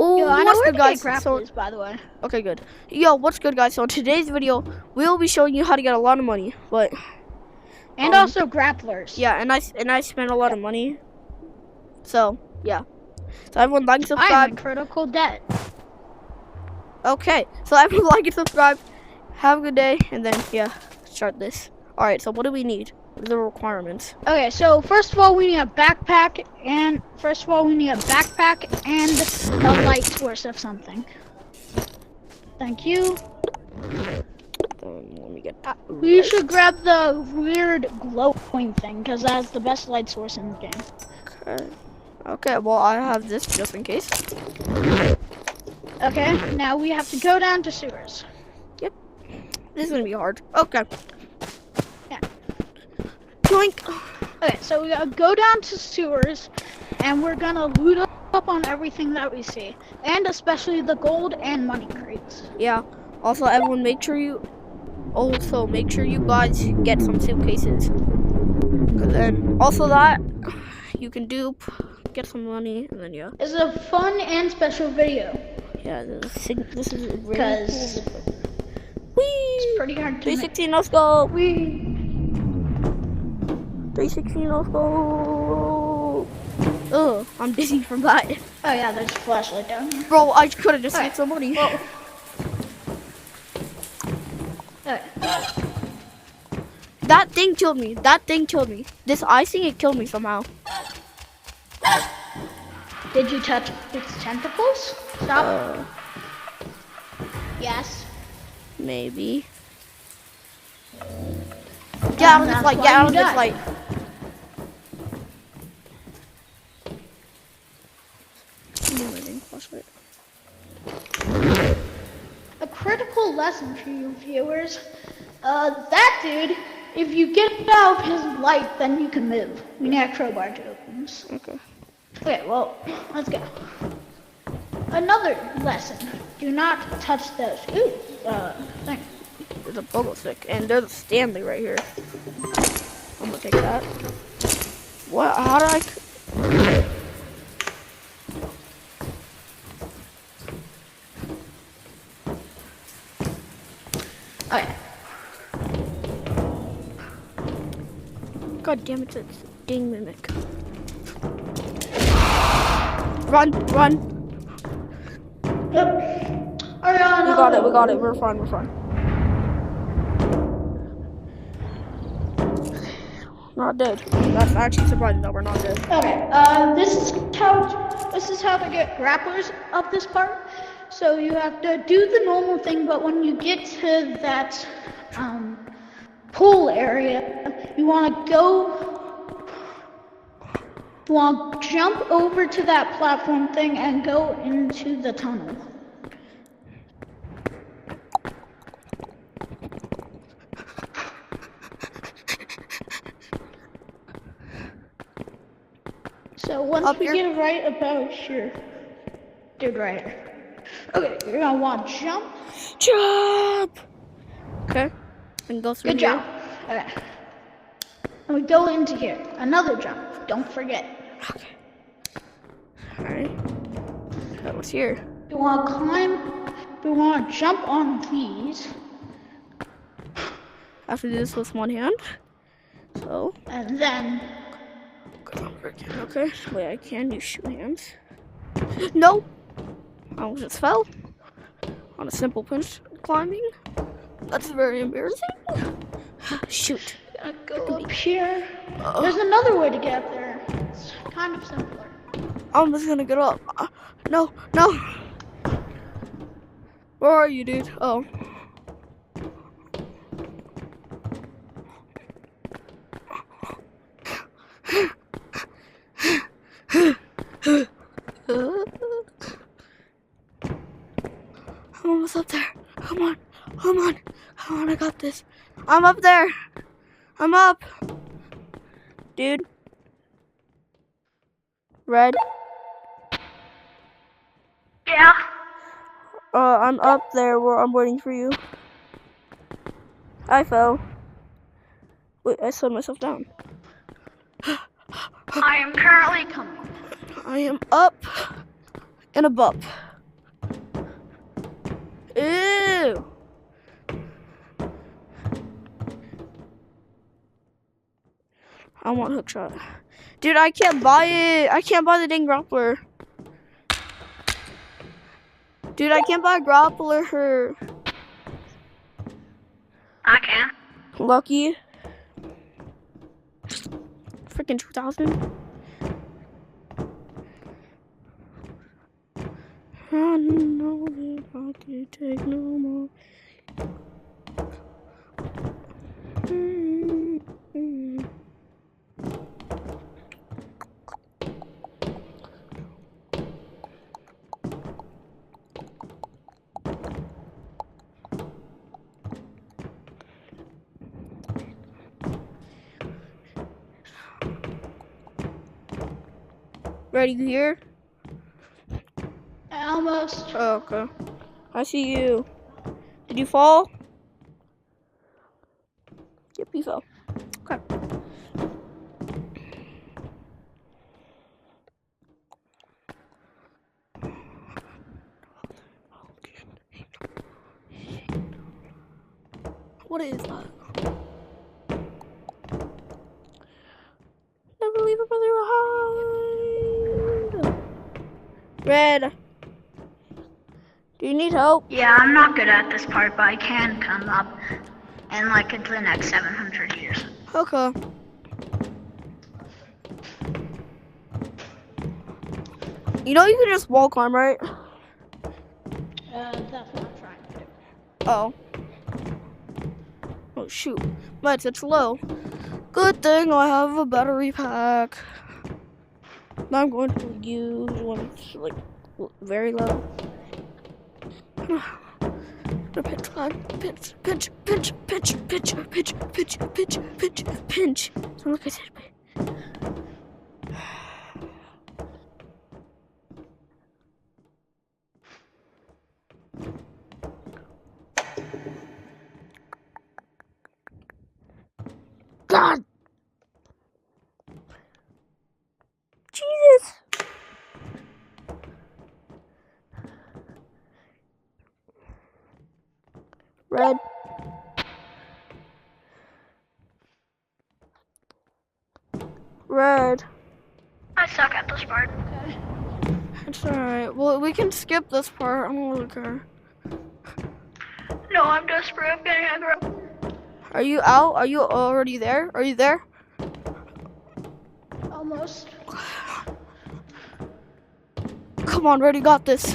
Oh, I know what's where good, to guys? get grapplers, by the way. Okay, good. Yo, what's good, guys? So in today's video, we'll be showing you how to get a lot of money, but And also grapplers. yeah, and I spent a lot of money. So yeah. So everyone like and I am subscribe. in critical debt. Okay, so everyone like and subscribe. Have a good day, and then yeah, start this. All right. So what do we need? What are the requirements? Okay, so first of all, we need a backpack, and a light source of something. Thank you. Let me get. We should grab the weird glowing thing, because that's the best light source in the game. Okay. Okay. Well, I have this just in case. Okay, now we have to go down to sewers. Yep. This is gonna be hard. Okay. Yeah. Doink. Okay, so we gotta go down to sewers, and we're gonna loot up on everything that we see, and especially the gold and money crates. Yeah. Also, everyone, make sure you guys get some suitcases. And then also that you can dupe, get some money, and then yeah. It's a fun and special video. Yeah, this is really Because cool. it's pretty hard to 316, let's go. We 316, let's go. Ugh, I'm dizzy from that. Oh yeah, there's a flashlight down here. Bro, I could have just saved some money. Whoa. Okay. That thing killed me. This icing, it killed me somehow. Did you touch its tentacles? Stop. Yes. Maybe. Get out of this light. Get out of this light. A critical lesson for you viewers. That dude, if you get out of his light, then you can move. We need a crowbar to open this. Okay. Okay, well, let's go. Another lesson. Do not touch those. Ooh, thing. There's a bubble stick, and there's a Stanley right here. I'm gonna take that. What? How did I? Okay. God damn it! It's a dang mimic. Run! We got it. We're fine. Not dead. That's actually surprising that we're not dead. Okay, this is how to get grapplers up this part. So you have to do the normal thing, but when you get to that pool area, you want to jump over to that platform thing and go into the tunnel. So once we get it right about here, dude, right here. Okay, you're gonna want to jump. Okay, and go through. Good job. Okay, and we go into here. Another jump. Don't forget. Okay. All right. Okay, what's here? You want to climb. You want to jump on these. I have to do this with one hand. So. And then. Okay. Wait, I can use two hands. No. I almost just fell on a simple pinch climbing. That's very embarrassing. Shoot. Gonna go up here. There's another way to get up there. It's kind of simpler. I'm just gonna get up. No. Where are you, dude? Oh. I'm almost up there. Come on. I got this. I'm up there. I'm up. Dude. Red. Yeah. I'm up there where I'm waiting for you. I fell. Wait, I slowed myself down. I am currently coming. I am up and above. I want hook shot. Dude, I can't buy it. I can't buy the dang grappler. Dude, I can't buy a grappler. I can. Lucky. Freaking 2,000. I don't know that I could take no more. Ready here? Almost. Oh, okay. I see you. Did you fall? Yep, you fell. Okay. What is that? Never leave a brother behind. Red. Do you need help? Yeah, I'm not good at this part, but I can come up in like the next 700 years. Okay. You know you can just wall climb, right? That's what I'm trying to do. Oh. Oh shoot. But it's low. Good thing I have a battery pack. Now I'm going to use one that's like very low. The pinch climb. Pinch. So look, I said. God! Jesus! Red. Red. I suck at this part. Okay. It's alright. Well, we can skip this part. I don't really care. No, I'm desperate. I'm getting a grab. Are you out? Are you already there? Are you there? Almost. Come on, Red, you got this.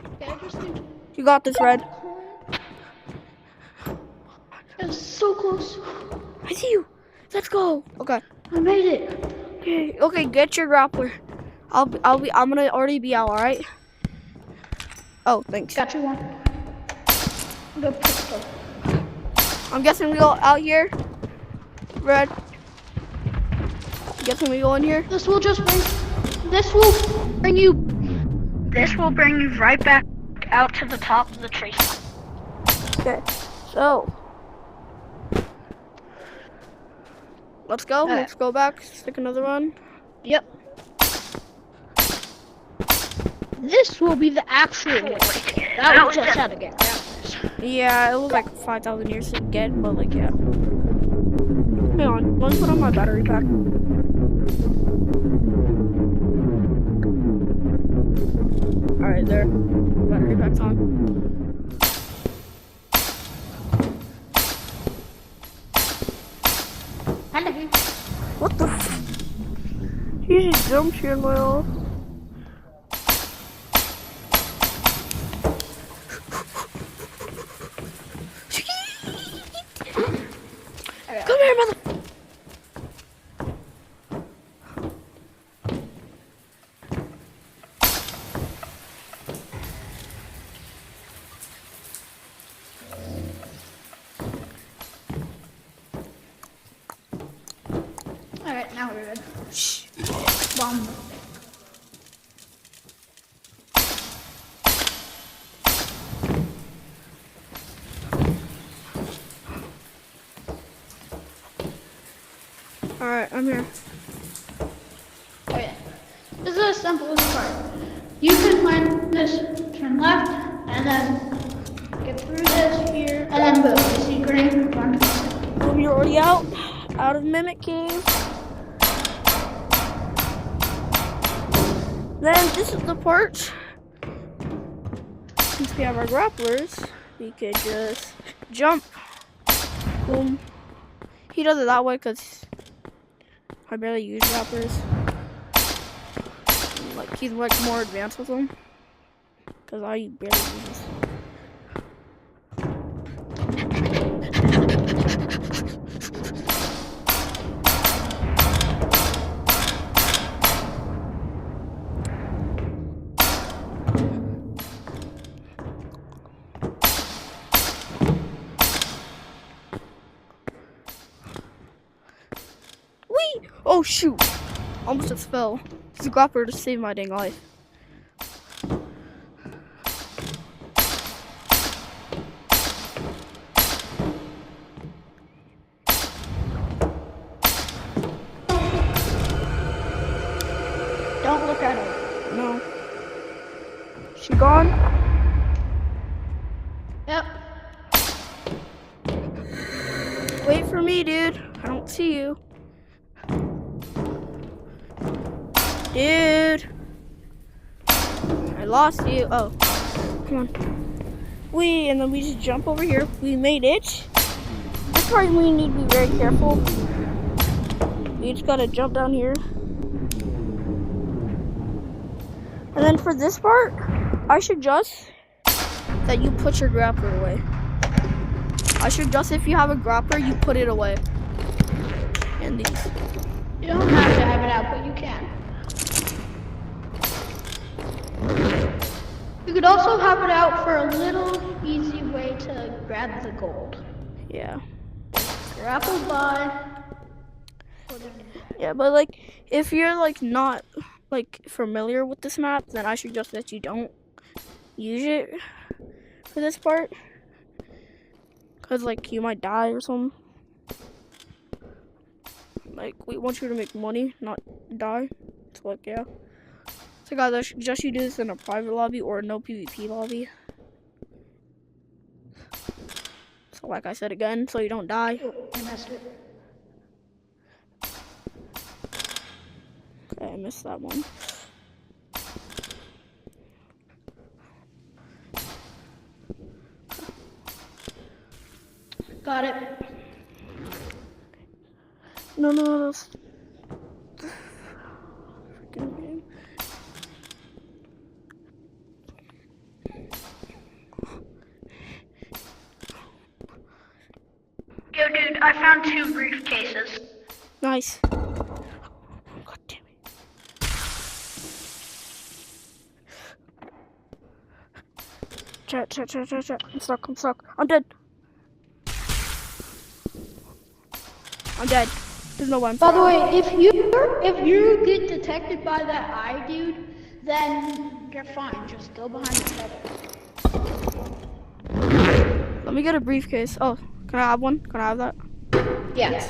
Okay, I just need You got this, Red. It's so close. I see you. Let's go. Okay. I made it. Okay, get your grappler. I'm gonna already be out, alright? Oh, thanks. Got you one. Good pistol. I'm guessing we go out here. Red. Guessing we go in here. This will bring you right back out to the top of the tree. Okay. So. Let's go. Okay. Let's go back. Stick another one. Yep. This will be the actual way. That was just how to get grapplers. Yeah, it was like 5,000 years to get, but like, yeah. Hang on. Let me put on my battery pack. Alright, there. Battery pack's on. Hello. What the f? He just jumped here in my off. Come here, mother. Alright, now we're good. Shh. Bomb. Alright, I'm here. Okay. This is the simplest part. You can find this, turn left, and then get through this here, and then boom. You see green, run. you're already out of Mimic Cave. Then this is the part. Since we have our grapplers, we could just jump. Boom. He does it that way because I barely use grapplers. Like he's like more advanced with them because I barely use this. Oh shoot! Almost just fell. The grappler just saved my dang life. Don't look at her. No. She gone? Yep. Wait for me, dude. I don't see you. Dude. I lost you. Oh. Come on. And then we just jump over here. We made it. This part we need to be very careful. We just gotta jump down here. And then for this part, I suggest that you put your grappler away. I suggest if you have a grappler, you put it away. And these. You don't have to have it out, but you can. You could also have it out for a little easy way to grab the gold. Yeah. Grapple by. Yeah, but like, if you're like not like familiar with this map, then I suggest that you don't use it for this part. Cause like you might die or something. Like we want you to make money, not die. So like yeah. So guys, I suggest you do this in a private lobby or a no PvP lobby. So like I said again, so you don't die. Oh, I messed it. Okay, I missed that one. Got it. No, that's freaking game. Yo, dude, I found 2 briefcases. Nice. God damn it. Chat. I'm stuck. I'm dead. I'm dead. There's no one. By the way, if you get detected by that eye dude, then you're fine. Just go behind the cover. Let me get a briefcase. Oh, can I have one? Can I have that? Yes.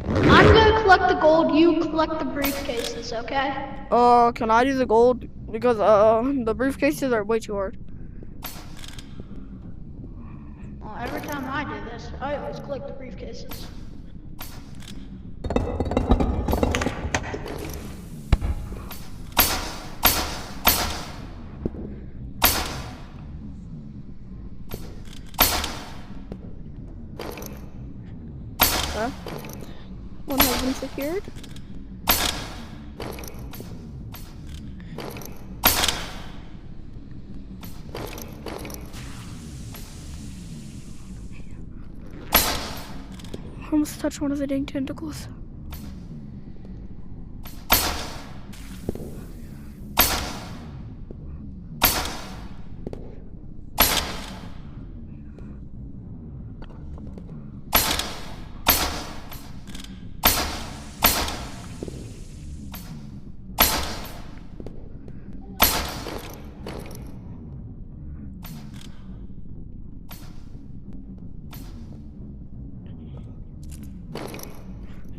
I'm gonna collect the gold. You collect the briefcases, okay? Can I do the gold? Because the briefcases are way too hard. Well, every time I do this, I always collect the briefcases. One has been secured. I almost touched one of the dang tentacles.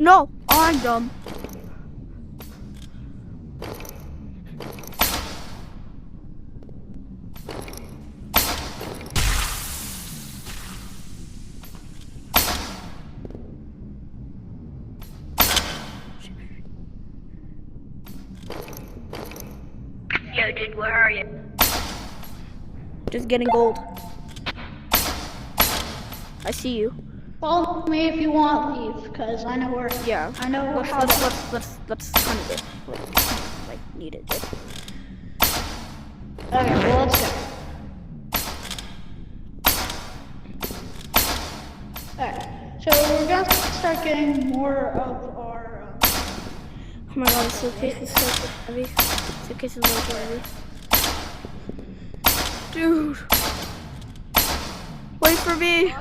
No, I'm dumb. Yo, dude, where are you? Just getting gold. I see you. Follow me if you want, leave, because I know where. Yeah. I know how to. Let's kind of like need it. Dude. Okay, well, let's go. Alright, so we're gonna start getting more of our. Oh my god, the suitcase is so heavy. Suitcase is so heavy. Dude. Wait for me.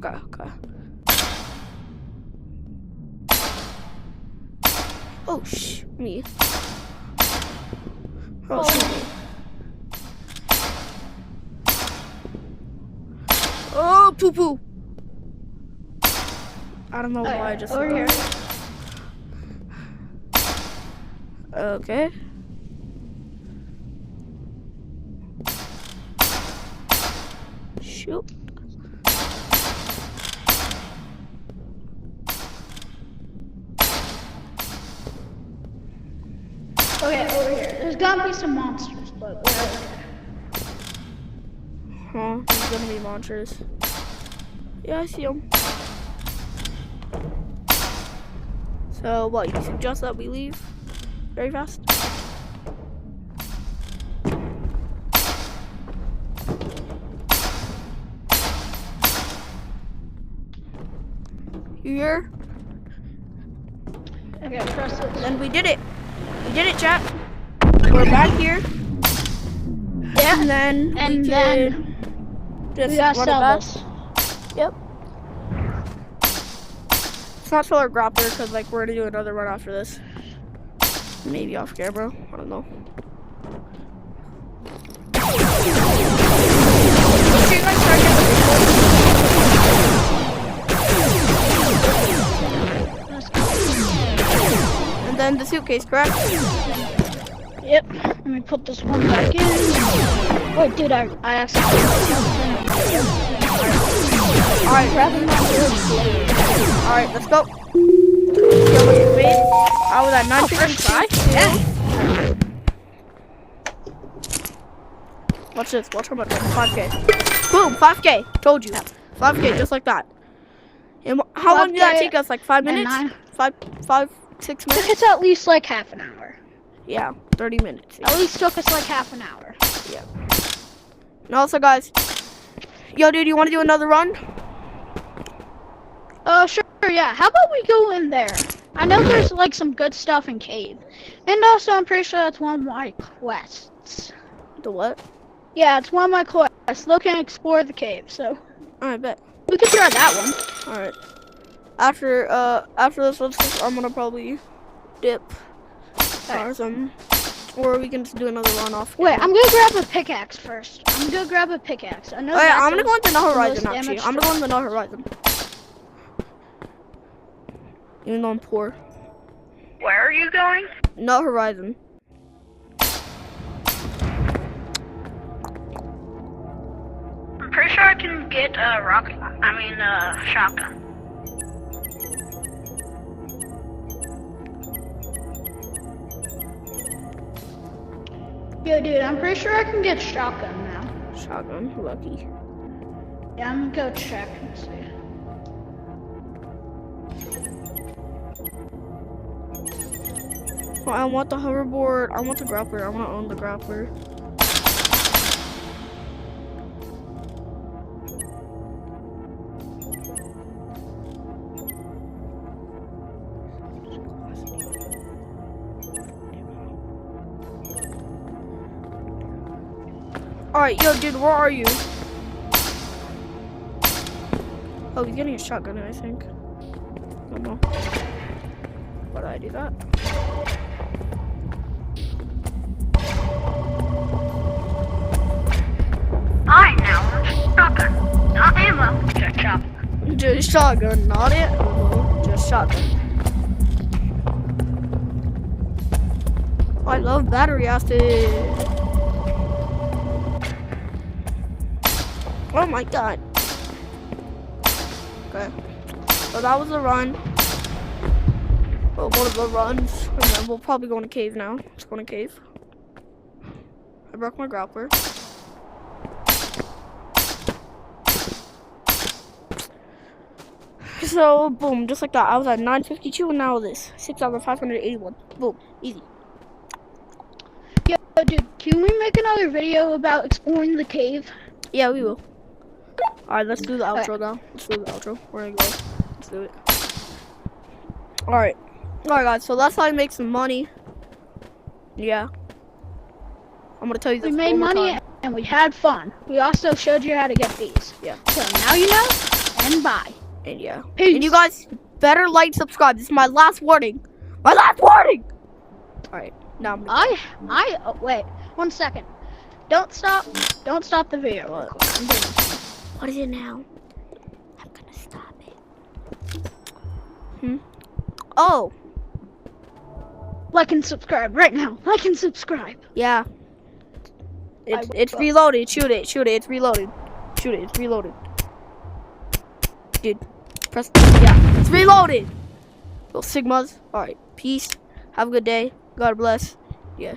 Okay. Oh, me. Oh, shoot me. Oh, poo-poo. I don't know why I just... Over here. Okay. Shoot. Okay, over here. There's gonna be some monsters, but we're okay. Huh? There's gonna be monsters. Yeah, I see them. So, what, you suggest that we leave very fast? You here? Okay, press this. Then we did it. We did it, chat. We're back here. Yeah, And then we we just gotta run it sell back. this. Yep. It's not solar grappler because like we're gonna do another run after this. Maybe off camera. I don't know. Okay, guys, try to get the and then the suitcase, correct? Yep. Let me put this one back in. Wait, dude, I accidentally. Alright, alright, let's go. I was at 955. Yeah. Watch this. Watch how much. 5K. Boom. 5K. Told you. 5K. Just like that. And how long did that take us? Like 5 minutes? 6 minutes? It's at least like half an hour. Yeah. 30 minutes. At least took us like half an hour. Yeah. And also, guys. Yo, dude, you want to do another run? Sure, yeah. How about we go in there? I know there's like some good stuff in cave. And also, I'm pretty sure that's one of my quests. The what? Yeah, it's one of my quests. Look and explore the cave, so. I bet. We could try that one. Alright. After this, I'm gonna probably dip. Or something. Or we can just do another run off. Wait, I'm gonna grab a pickaxe first. I'm gonna grab a pickaxe. I know Oh, yeah, that I'm gonna does go into No the Horizon most actually. damage I'm gonna go into No Horizon. Even though I'm poor. Where are you going? No Horizon. I'm pretty sure I can get a shotgun. Yo, dude, I'm pretty sure I can get shotgun now. Shotgun, lucky. Yeah, I'm gonna go check and see. Well, I want the hoverboard. I want the grappler. I want to own the grappler. Alright, yo, dude, where are you? Oh, he's getting a shotgun, I think. I don't know. Why did I do that? I now want shotgun. Not ammo, just shotgun. Just shotgun, not it. Just shotgun. I love battery acid. Oh my god. Okay. So that was a run. Well, one of the runs. And then we'll probably go in a cave now. Let's go in a cave. I broke my grappler. So, boom, just like that. I was at 952 and now this. 6,581. Boom, easy. Yo, dude, can we make another video about exploring the cave? Yeah, we will. Alright, let's do the outro now. Let's do the outro. We're gonna go. Let's do it. Alright. Alright, guys, so that's how I make some money. Yeah. I'm gonna tell you this. We made one more money time. and we had fun. We also showed you how to get these. Yeah. So now you know, and bye. And yeah. Peace. And you guys better like, subscribe. This is my last warning. My last warning! Alright, now I'm gonna oh, wait, 1 second. Don't stop the video. What? I'm doing this. What is it now? I'm gonna stop it. Oh, Like and subscribe right now. Like and subscribe. yeah. It's reloaded. Shoot it. Shoot it. It's reloaded. Shoot it. It's reloaded. Dude, press. Yeah, it's reloaded. Little Sigmas. Alright, peace. Have a good day. God bless. Yeah.